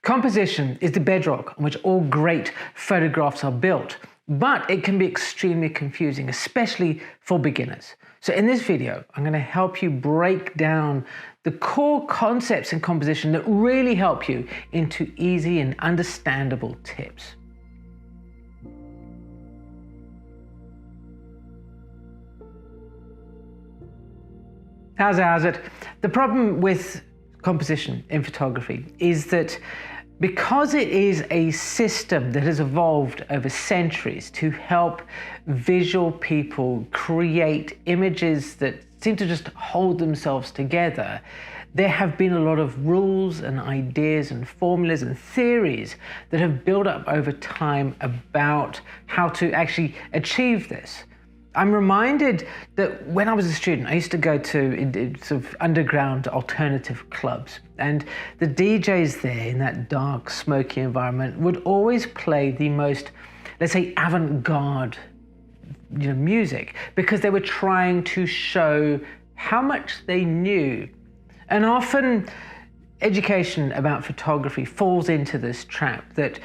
Composition is the bedrock on which all great photographs are built, but it can be extremely confusing, especially for beginners. So in this video, I'm going to help you break down the core concepts in composition that really help you into easy and understandable tips. How's it? The problem with composition in photography is that because it is a system that has evolved over centuries to help visual people create images that seem to just hold themselves together, there have been a lot of rules and ideas and formulas and theories that have built up over time about how to actually achieve this. I'm reminded that when I was a student, I used to go to sort of underground alternative clubs, and the DJs there in that dark, smoky environment would always play the most, let's say, avant-garde, music, because they were trying to show how much they knew. And often education about photography falls into this trap that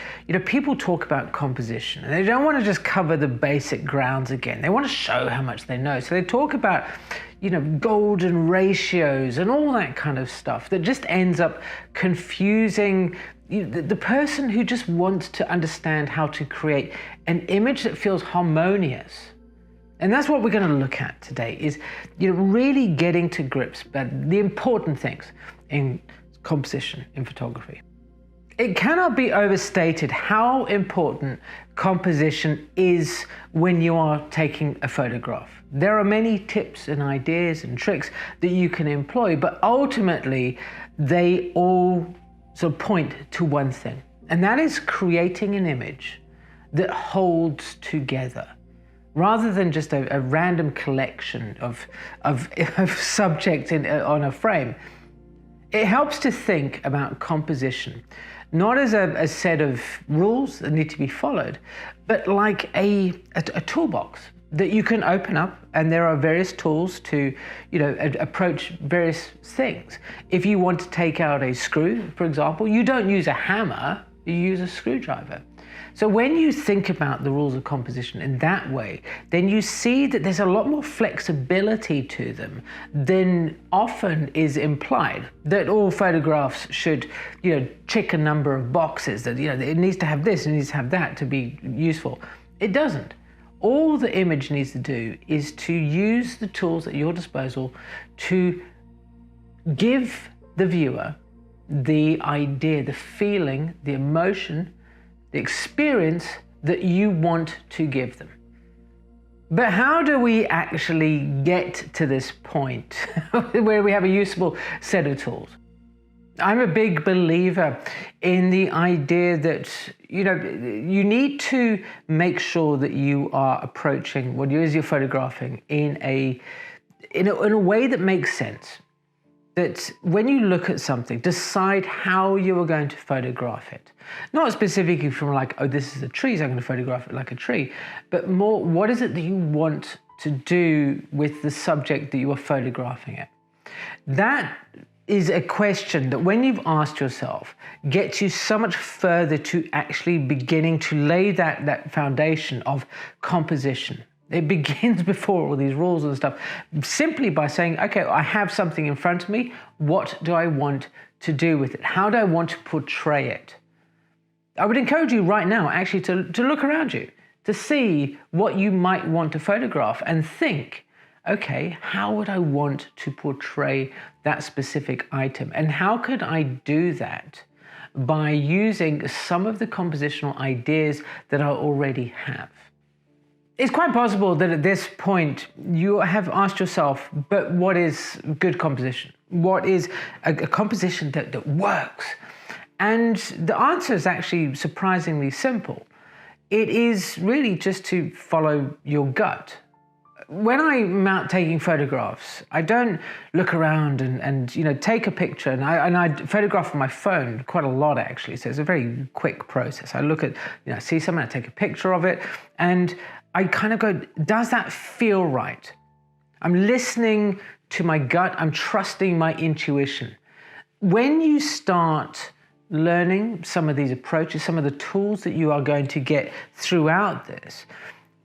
people talk about composition and they don't want to just cover the basic grounds again. They want to show how much they know. So they talk about golden ratios and all that kind of stuff that just ends up confusing the person who just wants to understand how to create an image that feels harmonious. And that's what we're going to look at today, is really getting to grips about the important things in composition in photography. It cannot be overstated how important composition is when you are taking a photograph. There are many tips and ideas and tricks that you can employ, but ultimately they all sort of point to one thing, and that is creating an image that holds together, rather than just a random collection of subjects on a frame. It helps to think about composition, not as a set of rules that need to be followed, but like a toolbox that you can open up, and there are various tools to approach various things. If you want to take out a screw, for example, you don't use a hammer, you use a screwdriver. So when you think about the rules of composition in that way, then you see that there's a lot more flexibility to them than often is implied, that all photographs should, tick a number of boxes, that, it needs to have this, it needs to have that to be useful. It doesn't. All the image needs to do is to use the tools at your disposal to give the viewer the idea, the feeling, the emotion, the experience that you want to give them. But how do we actually get to this point where we have a usable set of tools? I'm a big believer in the idea that you need to make sure that you are approaching what it is you're photographing in a way that makes sense. That when you look at something, decide how you are going to photograph it. Not specifically from like, oh, this is a tree, so I'm going to photograph it like a tree, but more, what is it that you want to do with the subject that you are photographing it? That is a question that, when you've asked yourself, gets you so much further to actually beginning to lay that foundation of composition. It begins before all these rules and stuff, simply by saying, okay, I have something in front of me. What do I want to do with it? How do I want to portray it? I would encourage you right now actually to look around you, to see what you might want to photograph and think, okay, how would I want to portray that specific item? And how could I do that by using some of the compositional ideas that I already have? It's quite possible that at this point you have asked yourself, but what is good composition? What is a composition that works? And the answer is actually surprisingly simple. It is really just to follow your gut. When I'm out taking photographs, I don't look around and take a picture, and I photograph on my phone quite a lot actually, so it's a very quick process. I look at, see something, I take a picture of it, and I kind of go, does that feel right? I'm listening to my gut, I'm trusting my intuition. When you start learning some of these approaches, some of the tools that you are going to get throughout this,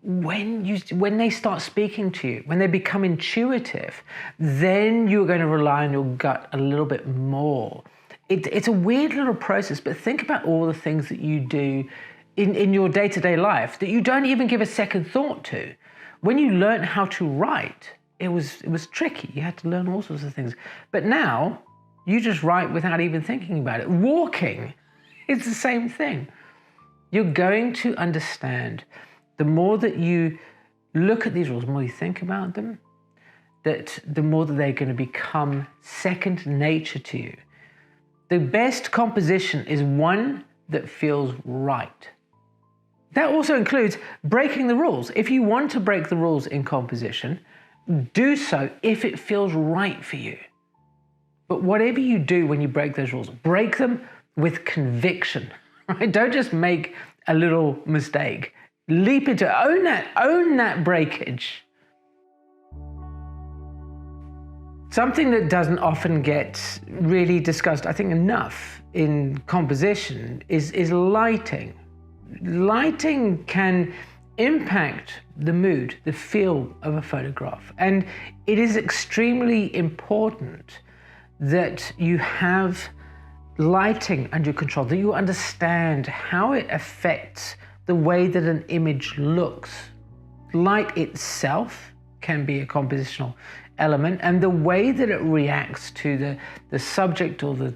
when they start speaking to you, when they become intuitive, then you're going to rely on your gut a little bit more. It's a weird little process, but think about all the things that you do in your day-to-day life that you don't even give a second thought to. When you learned how to write, it was tricky. You had to learn all sorts of things. But now, you just write without even thinking about it. Walking, it's the same thing. You're going to understand, the more that you look at these rules, the more you think about them, that the more that they're going to become second nature to you. The best composition is one that feels right. That also includes breaking the rules. If you want to break the rules in composition, do so if it feels right for you. But whatever you do when you break those rules, break them with conviction, right? Don't just make a little mistake. Leap into it. Own that breakage. Something that doesn't often get really discussed, I think, enough in composition is lighting. Lighting can impact the mood, the feel of a photograph. And it is extremely important that you have lighting under control, that you understand how it affects the way that an image looks. Light itself can be a compositional element, and the way that it reacts to the subject or the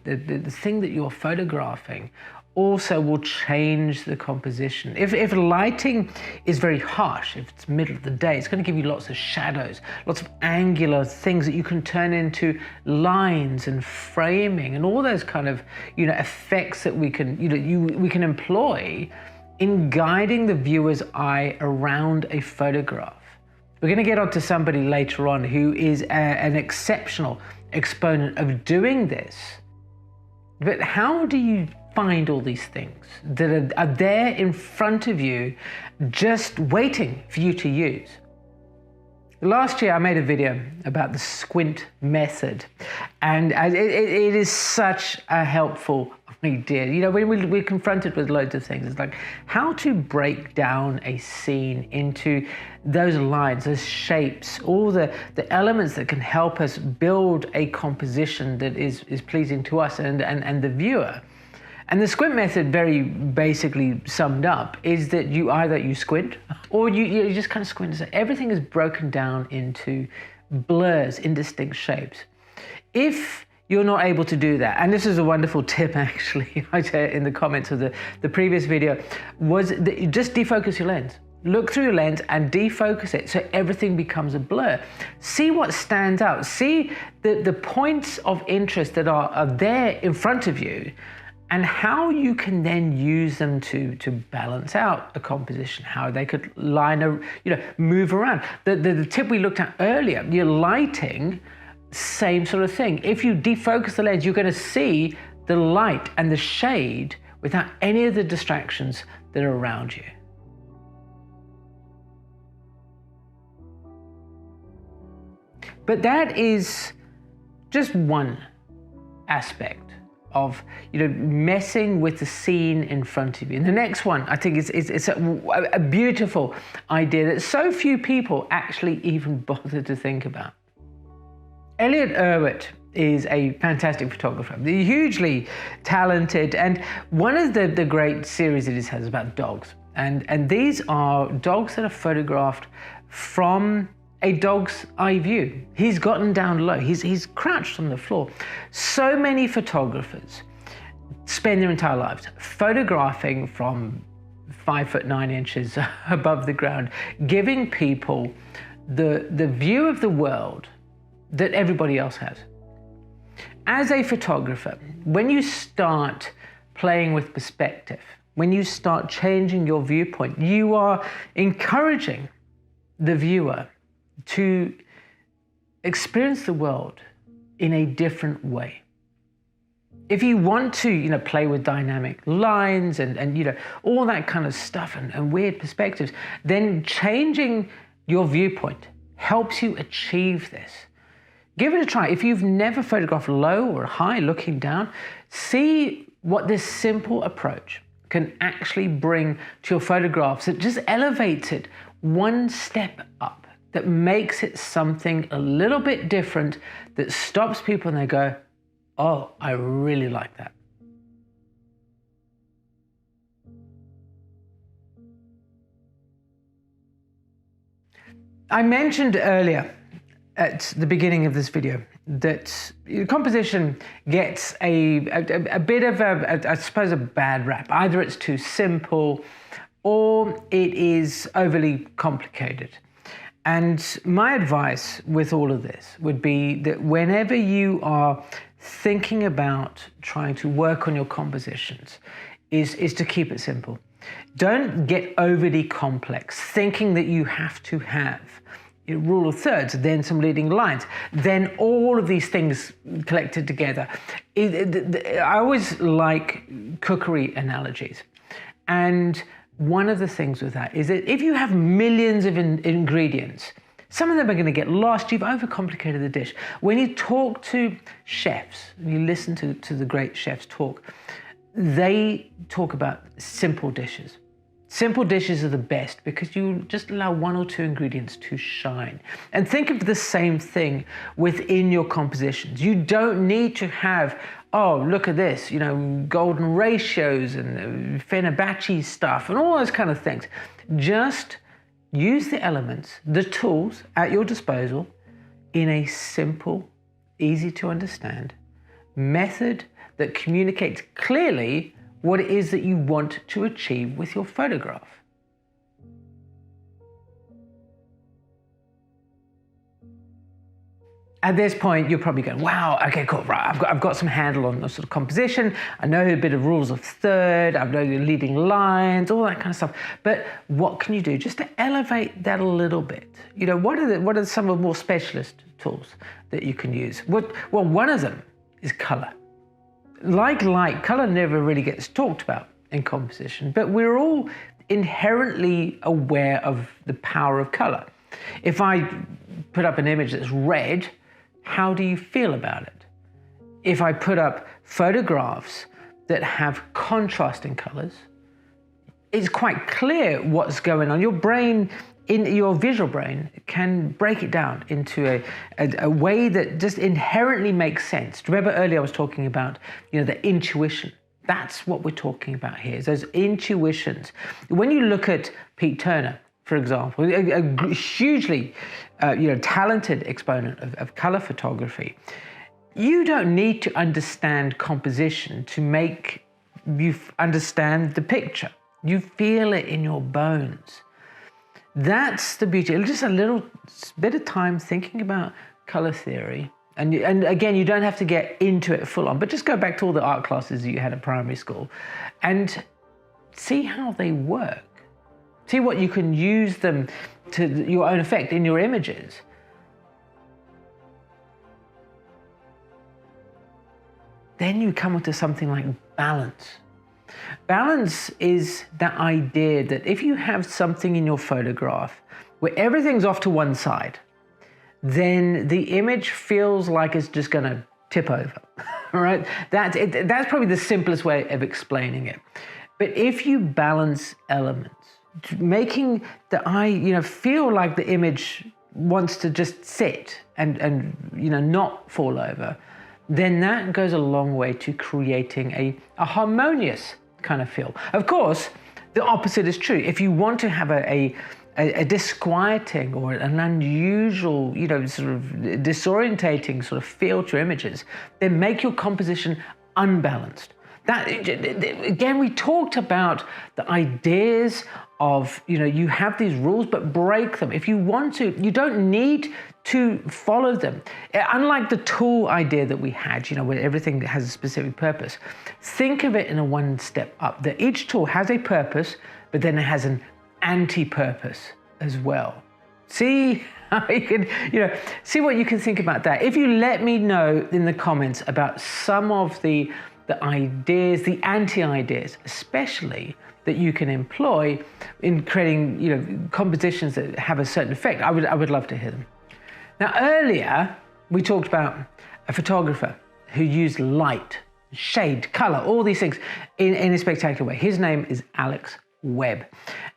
thing that you're photographing also will change the composition. If lighting is very harsh, if it's middle of the day, it's going to give you lots of shadows, lots of angular things that you can turn into lines and framing and all those kind of effects that we can we can employ in guiding the viewer's eye around a photograph. We're going to get on to somebody later on who is an exceptional exponent of doing this. But how do you find all these things that are there in front of you, just waiting for you to use? Last year, I made a video about the squint method, and it is such a helpful idea. When we're confronted with loads of things, it's like how to break down a scene into those lines, those shapes, all the elements that can help us build a composition that is pleasing to us and the viewer. And the squint method, very basically summed up, is that you either squint or you just kind of squint. So everything is broken down into blurs, indistinct shapes. If you're not able to do that, and this is a wonderful tip actually, I said in the comments of the previous video, was that you just defocus your lens. Look through your lens and defocus it so everything becomes a blur. See what stands out. See the points of interest that are there in front of you, and how you can then use them to balance out a composition, how they could move around. The tip we looked at earlier, your lighting, same sort of thing. If you defocus the lens, you're going to see the light and the shade without any of the distractions that are around you. But that is just one aspect of messing with the scene in front of you. And the next one, I think, it's a beautiful idea that so few people actually even bother to think about. Elliot Erwitt is a fantastic photographer, hugely talented, and one of the great series it has about dogs. And these are dogs that are photographed from a dog's eye view. He's gotten down low. He's crouched on the floor. So many photographers spend their entire lives photographing from 5'9" above the ground, giving people the view of the world that everybody else has. As a photographer, when you start playing with perspective, when you start changing your viewpoint, you are encouraging the viewer to experience the world in a different way. If you want to, play with dynamic lines and all that kind of stuff and weird perspectives, then changing your viewpoint helps you achieve this. Give it a try. If you've never photographed low or high looking down, see what this simple approach can actually bring to your photographs, it just elevates it one step up, that makes it something a little bit different, that stops people and they go, oh, I really like that. I mentioned earlier at the beginning of this video that composition gets a bit of I suppose, a bad rap. Either it's too simple or it is overly complicated. And my advice with all of this would be that whenever you are thinking about trying to work on your compositions is to keep it simple. Don't get overly complex, thinking that you have to have a rule of thirds, then some leading lines, then all of these things collected together. I always like cookery analogies. And one of the things with that is that if you have millions of ingredients, some of them are going to get lost. You've overcomplicated the dish. When you talk to chefs, you listen to the great chefs talk, they talk about simple dishes. Simple dishes are the best because you just allow one or two ingredients to shine. And think of the same thing within your compositions. You don't need to have, oh, look at this, golden ratios and Fenerbahce stuff and all those kind of things. Just use the elements, the tools at your disposal in a simple, easy to understand method that communicates clearly what it is that you want to achieve with your photograph. At this point, you're probably going, wow, okay, cool, right, I've got some handle on the sort of composition. I know a bit of rules of third, I know the leading lines, all that kind of stuff. But what can you do just to elevate that a little bit? What are some of the more specialist tools that you can use? Well, one of them is color. Like light, color never really gets talked about in composition, but we're all inherently aware of the power of color. If I put up an image that's red, how do you feel about it? If I put up photographs that have contrasting colors, it's quite clear what's going on. Your brain, in your visual brain, can break it down into a way that just inherently makes sense. Remember earlier I was talking about the intuition. That's what we're talking about here, is those intuitions. When you look at Pete Turner, for example, a hugely talented exponent of color photography, you don't need to understand composition to make you understand the picture. You feel it in your bones. That's the beauty. Just a little bit of time thinking about color theory. And again, you don't have to get into it full on, but just go back to all the art classes that you had at primary school and see how they work. See what you can use them to your own effect in your images. Then you come into something like balance. Balance is that idea that if you have something in your photograph where everything's off to one side, then the image feels like it's just going to tip over, all right? That's probably the simplest way of explaining it. But if you balance elements, making the eye, feel like the image wants to just sit and not fall over, then that goes a long way to creating a harmonious kind of feel. Of course, the opposite is true. If you want to have a disquieting or an unusual, sort of disorientating sort of feel to your images, then make your composition unbalanced. That, again, we talked about the ideas of, you have these rules, but break them. If you want to, you don't need to follow them. Unlike the tool idea that we had, where everything has a specific purpose, think of it in a one step up, that each tool has a purpose, but then it has an anti-purpose as well. See how you can, see what you can think about that. If you let me know in the comments about some of the ideas, the anti-ideas, especially that you can employ in creating, compositions that have a certain effect, I would love to hear them. Now, earlier we talked about a photographer who used light shade, color, all these things in a spectacular way. His name is Alex Webb,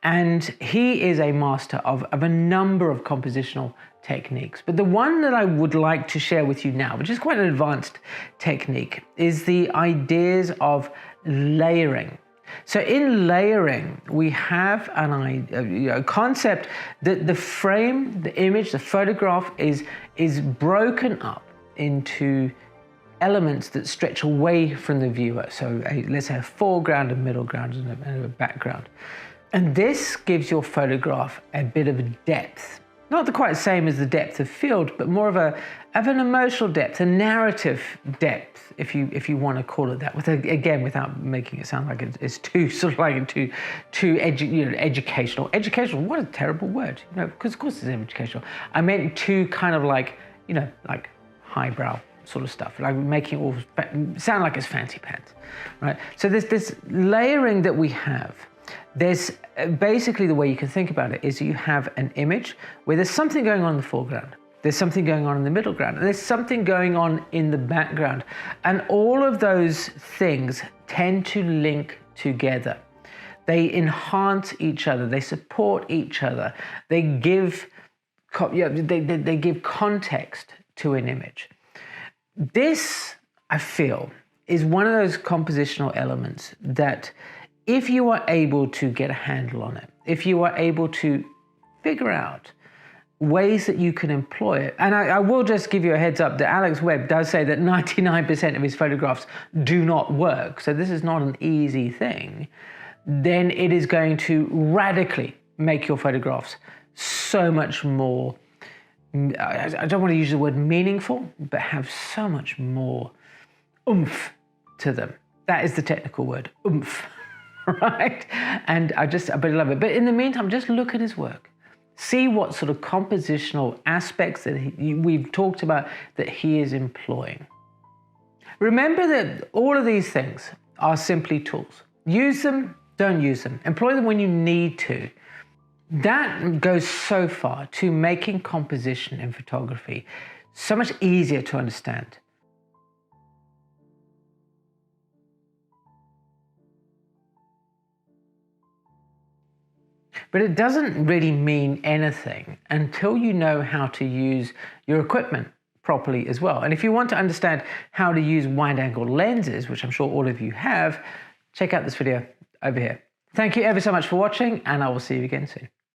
and he is a master of a number of compositional techniques. But the one that I would like to share with you now, which is quite an advanced technique, is the ideas of layering. So in layering, we have a concept that the frame, the image, the photograph is broken up into elements that stretch away from the viewer. So let's say a foreground, a middle ground, and a background. And this gives your photograph a bit of depth. Not quite the same as the depth of field, but more of an emotional depth, a narrative depth, if you want to call it that. Again, without making it sound like it's too sort of like too educational. Educational, what a terrible word, because of course it's educational. I meant too kind of like like highbrow sort of stuff, like making it all sound like it's fancy pants, right? So there's this layering that we have. There's basically the way you can think about it is you have an image where there's something going on in the foreground, there's something going on in the middle ground, and there's something going on in the background. And all of those things tend to link together. They enhance each other, they support each other, they give context to an image. This, I feel, is one of those compositional elements that if you are able to get a handle on it, if you are able to figure out ways that you can employ it, and I will just give you a heads up that Alex Webb does say that 99% of his photographs do not work, so this is not an easy thing, then it is going to radically make your photographs so much more, I don't want to use the word meaningful, but have so much more oomph to them. That is the technical word, oomph. Right? And I really love it. But in the meantime, just look at his work. See what sort of compositional aspects that we've talked about that he is employing. Remember that all of these things are simply tools. Use them, don't use them. Employ them when you need to. That goes so far to making composition in photography so much easier to understand. But it doesn't really mean anything until you know how to use your equipment properly as well. And if you want to understand how to use wide-angle lenses, which I'm sure all of you have, check out this video over here. Thank you ever so much for watching, and I will see you again soon.